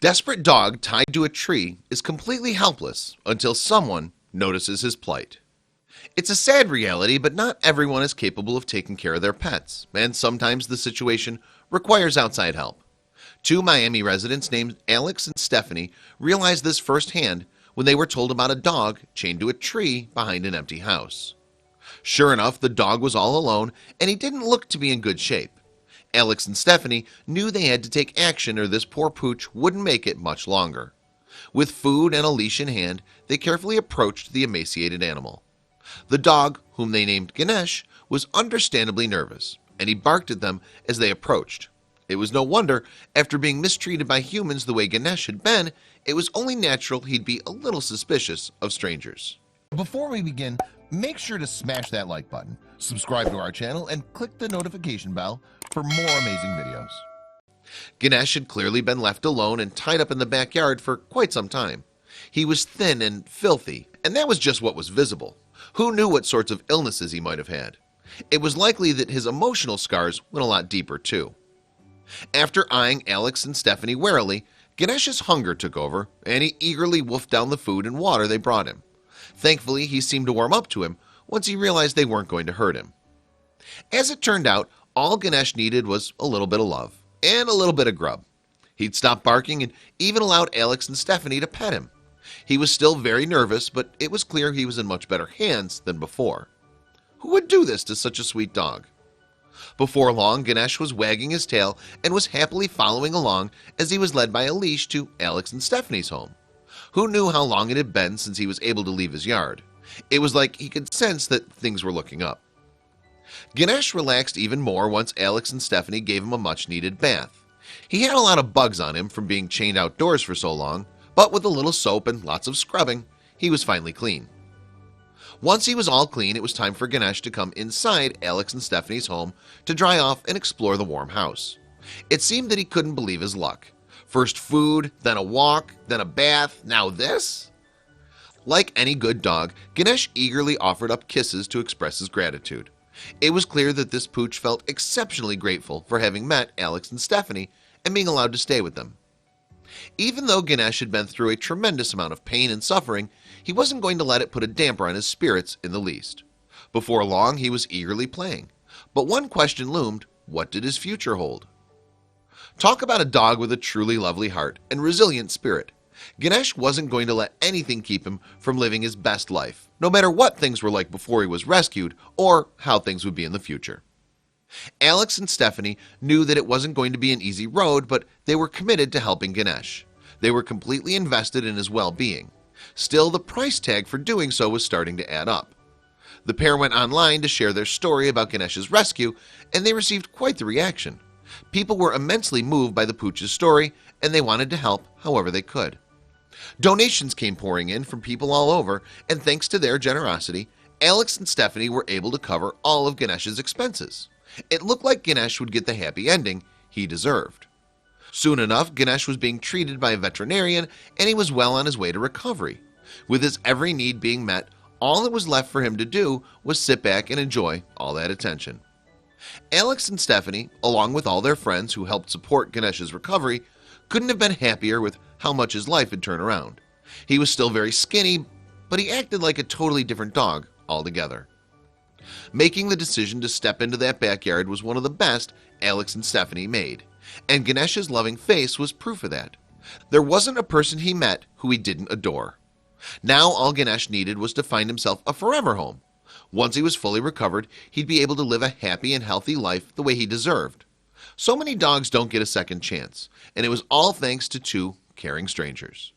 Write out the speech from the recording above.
Desperate dog tied to a tree is completely helpless until someone notices his plight. It's a sad reality, but not everyone is capable of taking care of their pets, and sometimes the situation requires outside help. Two Miami residents named Alex and Stephanie realized this firsthand when they were told about a dog chained to a tree behind an empty house. Sure enough, the dog was all alone and he didn't look to be in good shape. Alex and Stephanie knew they had to take action or this poor pooch wouldn't make it much longer. With food and a leash in hand, they carefully approached the emaciated animal. The dog, whom they named Ganesh, was understandably nervous, and he barked at them as they approached. It was no wonder, after being mistreated by humans the way Ganesh had been, it was only natural he'd be a little suspicious of strangers. Before we begin, make sure to smash that like button, subscribe to our channel, and click the notification bell for more amazing videos. Ganesh had clearly been left alone and tied up in the backyard for quite some time. He was thin and filthy, and that was just what was visible. Who knew what sorts of illnesses he might have had? It was likely that his emotional scars went a lot deeper too. After eyeing Alex and Stephanie warily, Ganesh's hunger took over, and he eagerly wolfed down the food and water they brought him. Thankfully, he seemed to warm up to him once he realized they weren't going to hurt him. As it turned out, all Ganesh needed was a little bit of love and a little bit of grub. He'd stopped barking and even allowed Alex and Stephanie to pet him. He was still very nervous, but it was clear he was in much better hands than before. Who would do this to such a sweet dog? Before long, Ganesh was wagging his tail and was happily following along as he was led by a leash to Alex and Stephanie's home. Who knew how long it had been since he was able to leave his yard? It was like he could sense that things were looking up. Ganesh relaxed even more once Alex and Stephanie gave him a much-needed bath. He had a lot of bugs on him from being chained outdoors for so long, but with a little soap and lots of scrubbing, he was finally clean. Once he was all clean, it was time for Ganesh to come inside Alex and Stephanie's home to dry off and explore the warm house. It seemed that he couldn't believe his luck. First food, then a walk, then a bath, now this? Like any good dog, Ganesh eagerly offered up kisses to express his gratitude. It was clear that this pooch felt exceptionally grateful for having met Alex and Stephanie and being allowed to stay with them. Even though Ganesh had been through a tremendous amount of pain and suffering, he wasn't going to let it put a damper on his spirits in the least. Before long, he was eagerly playing. But one question loomed: what did his future hold? Talk about a dog with a truly lovely heart and resilient spirit. Ganesh wasn't going to let anything keep him from living his best life, no matter what things were like before he was rescued or how things would be in the future. Alex and Stephanie knew that it wasn't going to be an easy road, but they were committed to helping Ganesh. They were completely invested in his well-being. Still, the price tag for doing so was starting to add up. The pair went online to share their story about Ganesh's rescue, and they received quite the reaction. People were immensely moved by the pooch's story, and they wanted to help however they could. Donations came pouring in from people all over, and thanks to their generosity, Alex and Stephanie were able to cover all of Ganesh's expenses. It looked like Ganesh would get the happy ending he deserved. Soon enough, Ganesh was being treated by a veterinarian, and he was well on his way to recovery. With his every need being met, all that was left for him to do was sit back and enjoy all that attention. Alex and Stephanie, along with all their friends who helped support Ganesh's recovery, couldn't have been happier with how much his life had turned around. He was still very skinny, but he acted like a totally different dog altogether. Making the decision to step into that backyard was one of the best Alex and Stephanie made, and Ganesh's loving face was proof of that. There wasn't a person he met who he didn't adore. Now all Ganesh needed was to find himself a forever home. Once he was fully recovered, he'd be able to live a happy and healthy life the way he deserved. So many dogs don't get a second chance, and it was all thanks to two caring strangers.